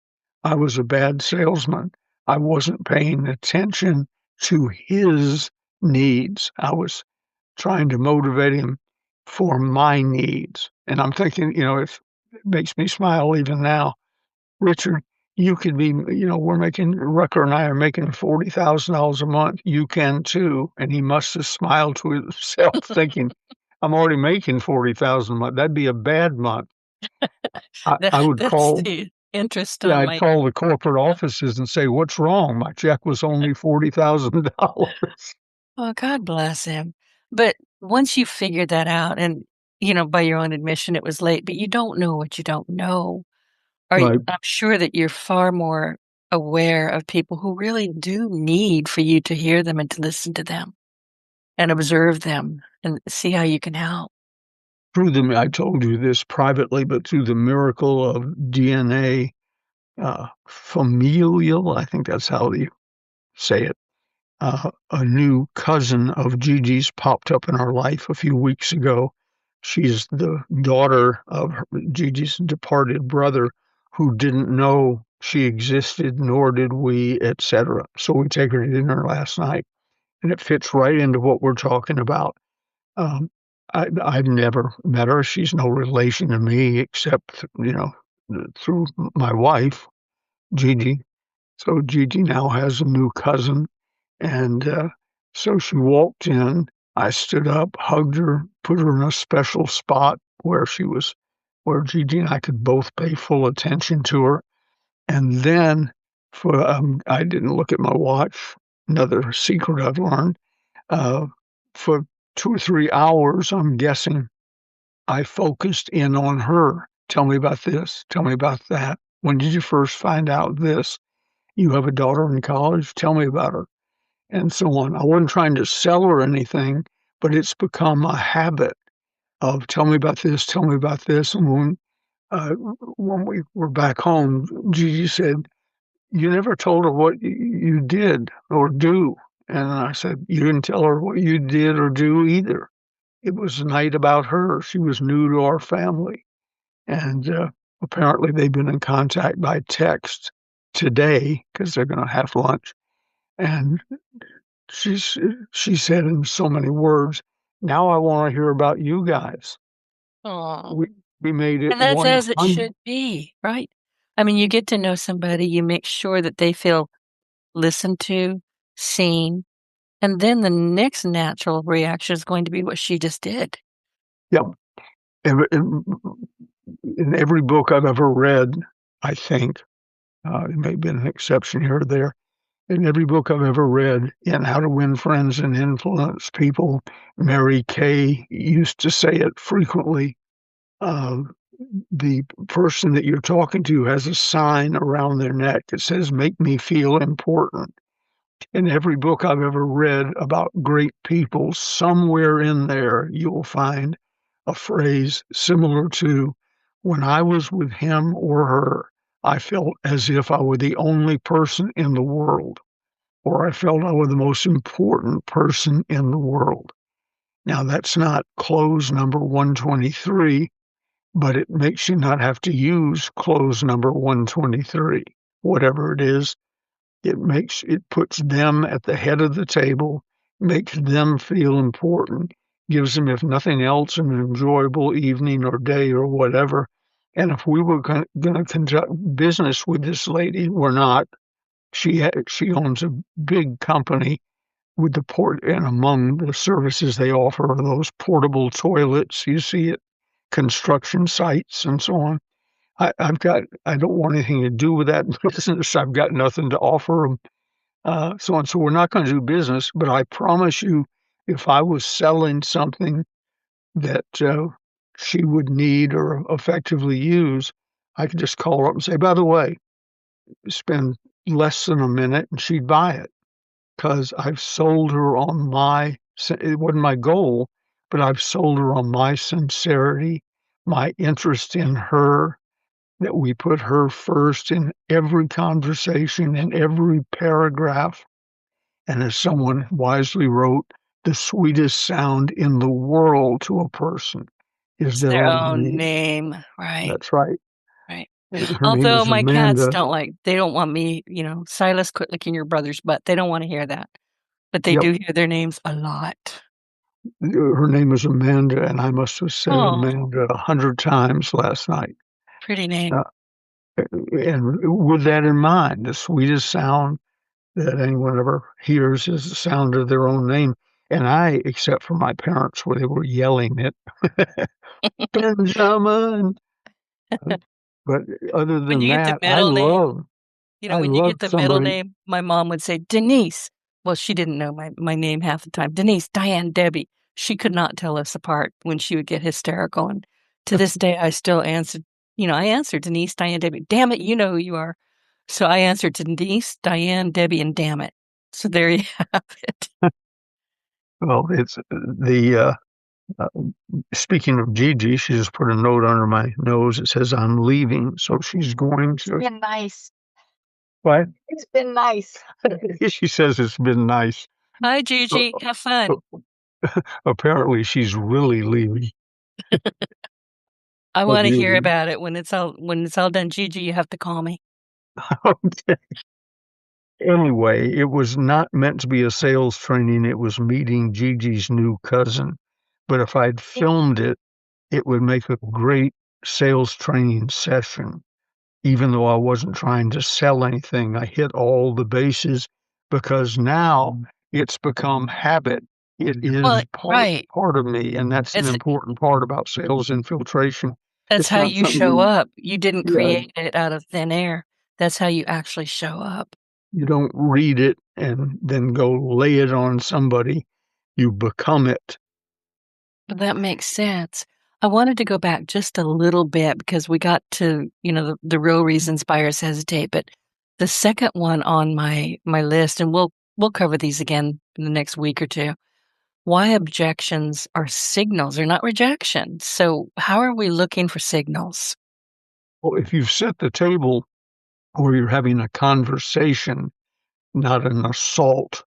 B: I was a bad salesman. I wasn't paying attention to his needs. I was trying to motivate him for my needs. And I'm thinking, it makes me smile even now. Richard, you could be, Rucker and I are making $40,000 a month. You can too. And he must have smiled to himself thinking, I'm already making 40,000 a month. That'd be a bad month. I would
A: That's
B: call,
A: the interest
B: yeah,
A: on
B: I'd
A: my.
B: call the corporate offices and say, what's wrong? My check was only $40,000.
A: Oh, God bless him. But once you figured that out, and by your own admission, it was late, but you don't know what you don't know.
B: Right.
A: I'm sure that you're far more aware of people who really do need for you to hear them and to listen to them and observe them and see how you can help.
B: I told you this privately, but through the miracle of DNA, familial, I think that's how you say it. A new cousin of Gigi's popped up in our life a few weeks ago. She's the daughter of Gigi's departed brother, who didn't know she existed, nor did we, etc. So we take her to dinner last night, and it fits right into what we're talking about. I've never met her. She's no relation to me except, through my wife, Gigi. So Gigi now has a new cousin. And so she walked in. I stood up, hugged her, put her in a special spot where Gigi and I could both pay full attention to her. And then I didn't look at my watch. Another secret I've learned. Uh, for 2 or 3 hours, I'm guessing, I focused in on her. Tell me about this. Tell me about that. When did you first find out this? You have a daughter in college? Tell me about her. And so on. I wasn't trying to sell her anything, but it's become a habit of tell me about this, tell me about this. And when we were back home, Gigi said, you never told her what you did or do. And I said, you didn't tell her what you did or do either. It was a night about her. She was new to our family. And apparently they've been in contact by text today because they're going to have lunch. And she's she said in so many words, now I want to hear about you guys.
A: Aw.
B: We we made it
A: And that's as it
B: 100.
A: should be, right? I mean, you get to know somebody, you make sure that they feel listened to, seen, and then the next natural reaction is going to be what she just did.
B: Yeah. In every book I've ever read, I think, there may have been an exception here or there. In every book I've ever read in How to Win Friends and Influence People, Mary Kay used to say it frequently. Uh, the person that you're talking to has a sign around their neck that says, make me feel important. In every book I've ever read about great people, somewhere in there you'll find a phrase similar to, when I was with him or her, I felt as if I were the only person in the world, or I felt I was the most important person in the world. Now, that's not close number 123, but it makes you not have to use close number 123. Whatever it is, it puts them at the head of the table, makes them feel important, gives them, if nothing else, an enjoyable evening or day or whatever. And if we were going to conduct business with this lady, we're not. She owns a big company with the port, and among the services they offer are those portable toilets you see at construction sites and so on. I don't want anything to do with that business. I've got nothing to offer them. so on. So we're not going to do business, but I promise you, if I was selling something that she would need or effectively use, I could just call her up and say, by the way, spend less than a minute and she'd buy it because I've sold her on it wasn't my goal, but I've sold her on my sincerity, my interest in her, that we put her first in every conversation, in every paragraph. And as someone wisely wrote, the sweetest sound in the world to a person is
A: It's
B: their
A: their
B: own
A: own
B: name.
A: name, right,
B: That's right.
A: right.
B: And her name
A: Although
B: is
A: my cats
B: Amanda.
A: they don't want me, "Silas, quit licking your brother's butt." They don't wanna hear that, but they
B: Yep.
A: do hear their names a lot.
B: Her name is Amanda, and I must have said
A: Oh,
B: Amanda 100 times last night.
A: pretty name.
B: Uh, and with that in mind, the sweetest sound that anyone ever hears is the sound of their own name. And I, except for my parents, where they were yelling it, Benjamin. Uh, But other
A: When
B: than
A: you get the
B: that,
A: middle name
B: I
A: when you
B: love
A: get the middle
B: somebody.
A: name, my mom would say, "Denise." Well, she didn't know my name half the time. Denise, Diane, Debbie. She could not tell us apart when she would get hysterical, and to this day, I still I answer Denise, Diane, Debbie. Damn it, you know who you are. So I answered to Denise, Diane, Debbie, and damn it. So there you have it.
B: Well, it's uh, speaking of Gigi, she just put a note under my nose. It says I'm leaving, so she's going
C: It's
B: to.
C: been nice.
B: What?
C: It's been nice.
B: She says it's been nice.
A: Hi,
B: Uh,
A: Gigi. Have
B: uh,
A: fun.
B: Apparently, she's really leaving.
A: I
B: But
A: want to hear about it when it's all done. Gigi, you have to call me.
B: okay. Anyway, it was not meant to be a sales training. It was meeting Gigi's new cousin. But if I'd filmed it, it would make a great sales training session. Even though I wasn't trying to sell anything, I hit all the bases because now it's become habit. It
A: Well,
B: is part
A: right.
B: part of me, and that's an
A: It's
B: important part about sales infiltration.
A: That's
B: It's
A: how
B: not
A: you show
B: something
A: up. You didn't
B: yeah,
A: create it out of thin air. That's how you actually show up.
B: you don't read it and then go lay it on somebody. You become it.
A: But that makes sense. I wanted to go back just a little bit because we got to, the real reasons buyers hesitate. But the second one on my list, and we'll cover these again in the next week or two. Why objections are signals, they're not rejections. So how are we looking for signals?
B: Well, if you've set the table where you're having a conversation, not an assault,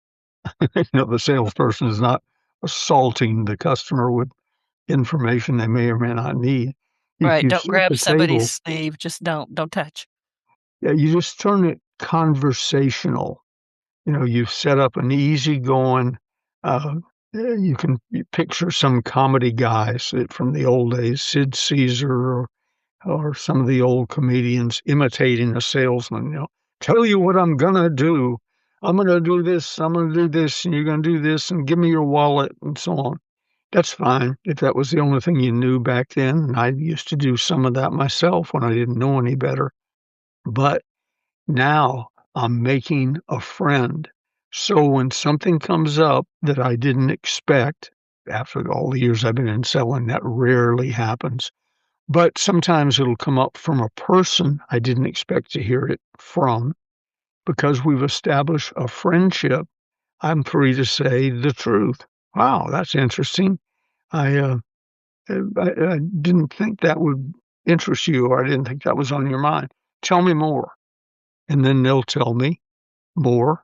B: the salesperson is not assaulting the customer with information they may or may not need. If
A: Right.
B: you
A: Don't
B: set
A: grab
B: the
A: somebody's
B: table,
A: sleeve. Just don't touch.
B: yeah, you just turn it conversational. You've set up an easygoing, you can picture some comedy guys from the old days, Sid Caesar or some of the old comedians imitating a salesman, tell you what I'm gonna do. I'm gonna do this, I'm gonna do this, and you're gonna do this, and give me your wallet, and so on. That's fine if that was the only thing you knew back then. And I used to do some of that myself when I didn't know any better. But now I'm making a friend. So when something comes up that I didn't expect, after all the years I've been in selling, that rarely happens. But sometimes it'll come up from a person I didn't expect to hear it from. Because we've established a friendship, I'm free to say the truth. Wow, that's interesting. I I didn't think that would interest you, or I didn't think that was on your mind. Tell me more. And then they'll tell me more.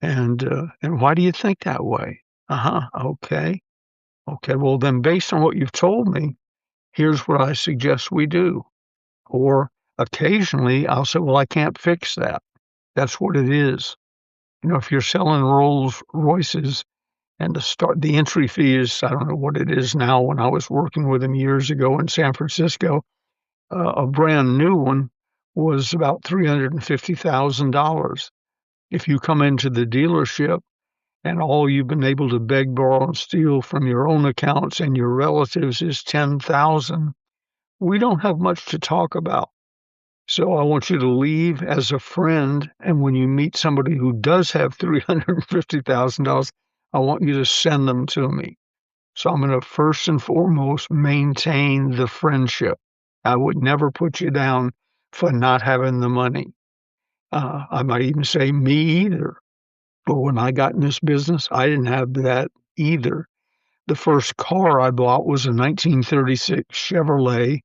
B: And why do you think that way? Uh-huh. Okay. Okay. Well, then based on what you've told me, here's what I suggest we do. Or occasionally I'll say, well, I can't fix that. That's what it is. If you're selling Rolls Royces and the entry fee is, I don't know what it is now. When I was working with them years ago in San Francisco, a brand new one was about $350,000. If you come into the dealership and all you've been able to beg, borrow, and steal from your own accounts and your relatives is 10,000, we don't have much to talk about. So I want you to leave as a friend, and when you meet somebody who does have $350,000, I want you to send them to me. So I'm going to first and foremost maintain the friendship. I would never put you down for not having the money. I might even say me either. But when I got in this business, I didn't have that either. The first car I bought was a 1936 Chevrolet,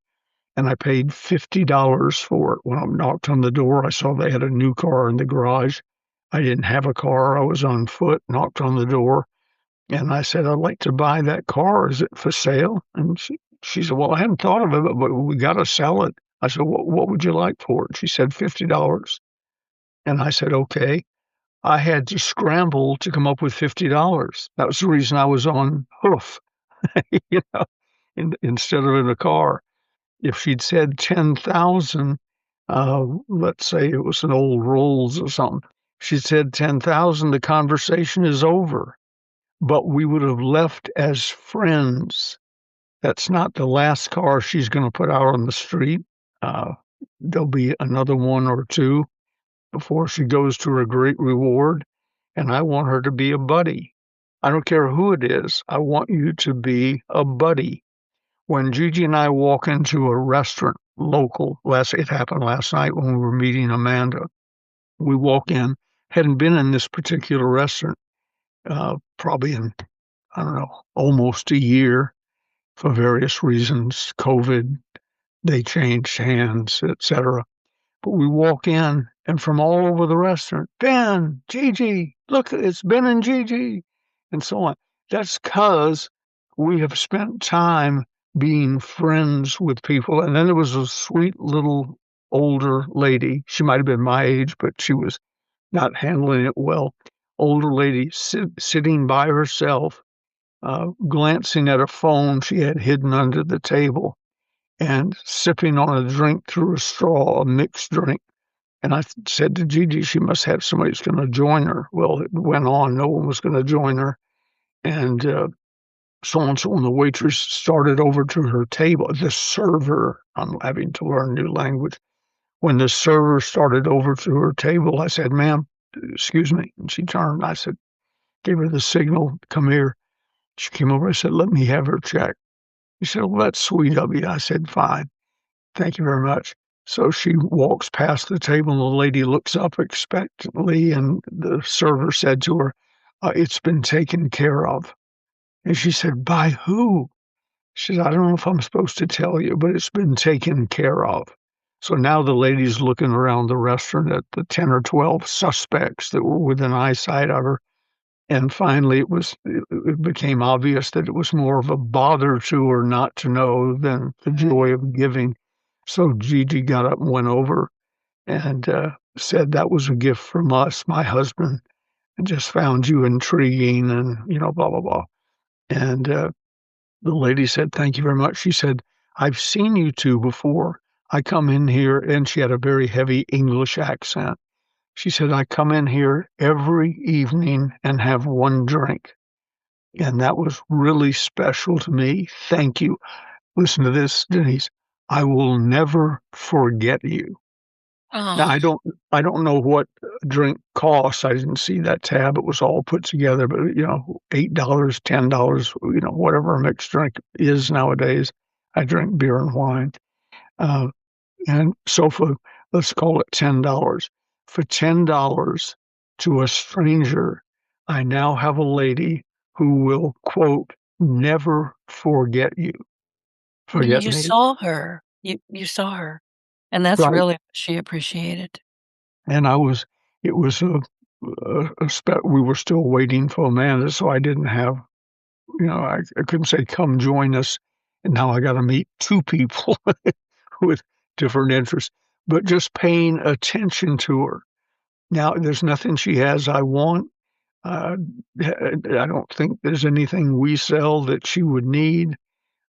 B: and I paid $50 for it. When I knocked on the door, I saw they had a new car in the garage. I didn't have a car. I was on foot, knocked on the door, and I said, I'd like to buy that car. Is it for sale? And she said, well, I hadn't thought of it, but we got to sell it. I said, what would you like for it? She said, $50. And I said, okay. I had to scramble to come up with $50. That was the reason I was on hoof, you know, instead of in a car. If she'd said 10,000, let's say it was an old Rolls or something, she said 10,000, the conversation is over. But we would have left as friends. That's not the last car she's going to put out on the street. Uh, there'll be another one or two before she goes to her great reward. And I want her to be a buddy. I don't care who it is. I want you to be a buddy. When Gigi and I walk into a restaurant, local, it happened last night when we were meeting Amanda. We walk in, hadn't been in this particular restaurant probably in, I don't know, almost a year for various reasons, COVID, they changed hands, etc. But we walk in, and from all over the restaurant, Ben, Gigi, look, it's Ben and Gigi, and so on. That's because we have spent time being friends with people. And then there was a sweet little older lady. She might have been my age, but she was not handling it well. Older lady sitting by herself, glancing at a phone she had hidden under the table and sipping on a drink through a straw, a mixed drink. And I said to Gigi, she must have somebody who's going to join her. Well, it went on. No one was going to join her. And so on. So when the waitress started over to her table, the server, I'm having to learn new language. When the server started over to her table, I said, ma'am, excuse me. And she turned. I said, gave her the signal, come here. She came over. I said, let me have her check. She said, well, that's sweet of you. I said, fine. Thank you very much. So she walks past the table, and the lady looks up expectantly, and the server said to her, it's been taken care of. And she said, by who? She said, I don't know if I'm supposed to tell you, but it's been taken care of. So now the lady's looking around the restaurant at the 10 or 12 suspects that were within eyesight of her. And finally, it became obvious that it was more of a bother to her not to know than the joy of giving. So Gigi got up and went over and said that was a gift from us. My husband just found you intriguing and, blah, blah, blah. And the lady said, thank you very much. She said, I've seen you two before. I come in here, and she had a very heavy English accent. She said, I come in here every evening and have one drink. And that was really special to me. Thank you. Listen to this, Denise. I will never forget you. Now,
A: Oh,
B: I don't know what a drink costs. I didn't see that tab. It was all put together, but $8, $10, whatever a mixed drink is nowadays. I drink beer and wine. Uh, and so let's call it $10. For $10 to a stranger, I now have a lady who will, quote, never forget you. Forget
A: you
B: me,
A: saw her. You saw her, and that's
B: right?
A: really what she appreciated.
B: And it was we were still waiting for Amanda, so I didn't have, I couldn't say, come join us. And now I got to meet two people with different interests, but just paying attention to her. Now, there's nothing she has I want. Uh, I don't think there's anything we sell that she would need.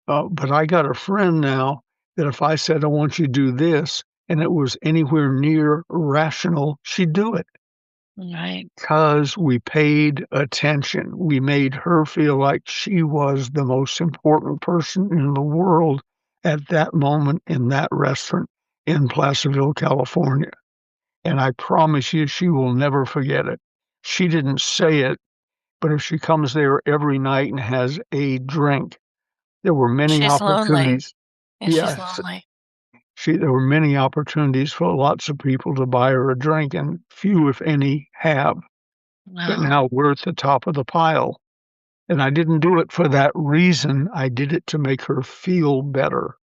B: But I got a friend now that if I said, I want you to do this, and it was anywhere near rational, she'd do it
A: Right.
B: because we paid attention. We made her feel like she was the most important person in the world at that moment in that restaurant. in Placerville, California. And I promise you, she will never forget it. She didn't say it, but if she comes there every night and has a drink, there were many
A: She's lonely.
B: opportunities.
A: And she's
B: Yes,
A: lonely.
B: there were many opportunities for lots of people to buy her a drink, and few, if any, have. But
A: Wow.
B: now we're at the top of the pile. And I didn't do it for that reason. I did it to make her feel better.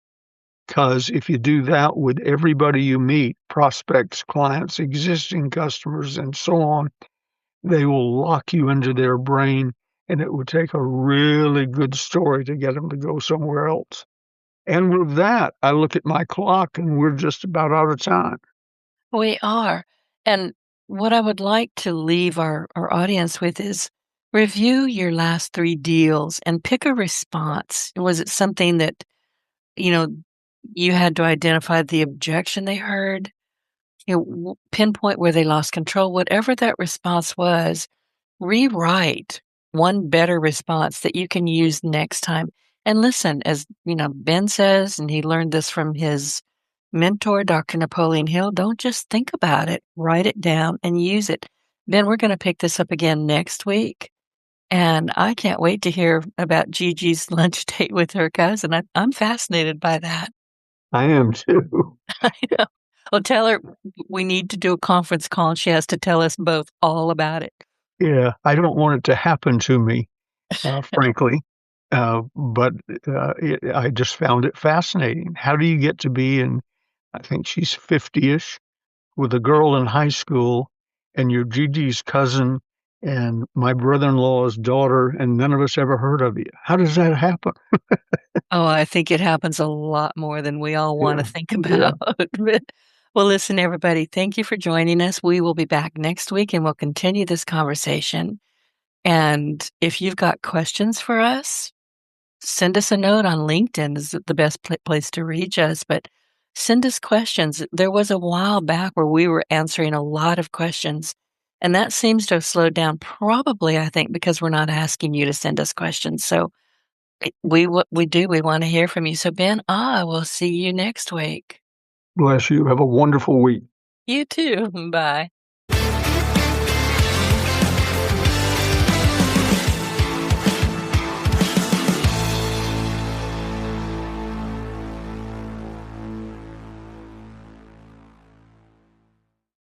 B: Because if you do that with everybody you meet, prospects, clients, existing customers, and so on, they will lock you into their brain, and it would take a really good story to get them to go somewhere else. And with that, I look at my clock and we're just about out of time.
A: We are. And what I would like to leave our audience with is review your last 3 deals and pick a response. Was it something that, you know, you had to identify the objection they heard? Pinpoint where they lost control. Whatever that response was, rewrite one better response that you can use next time. And listen, as Ben says, and he learned this from his mentor, Dr. Napoleon Hill, don't just think about it, write it down and use it. Ben, we're going to pick this up again next week. And I can't wait to hear about Gigi's lunch date with her cousin. I'm fascinated by that.
B: I am too.
A: I know. Well, tell her we need to do a conference call and she has to tell us both all about it.
B: Yeah, I don't want it to happen to me, frankly. But I just found it fascinating. How do you get to be in, I think she's 50-ish, with a girl in high school, and you're Gigi's cousin and my brother-in-law's daughter, and none of us ever heard of you? How does that happen?
A: Oh, I think it happens a lot more than we all want
B: Yeah,
A: to think
B: yeah.
A: about. But, well, listen, everybody, thank you for joining us. We will be back next week and we'll continue this conversation. And if you've got questions for us, send us a note on LinkedIn is the best place to reach us. But send us questions. There was a while back where we were answering a lot of questions, and that seems to have slowed down, probably, I think, because we're not asking you to send us questions. So what we do, we want to hear from you. So, Ben, I will see you next week.
B: Bless you. Have a wonderful week.
A: You too. Bye.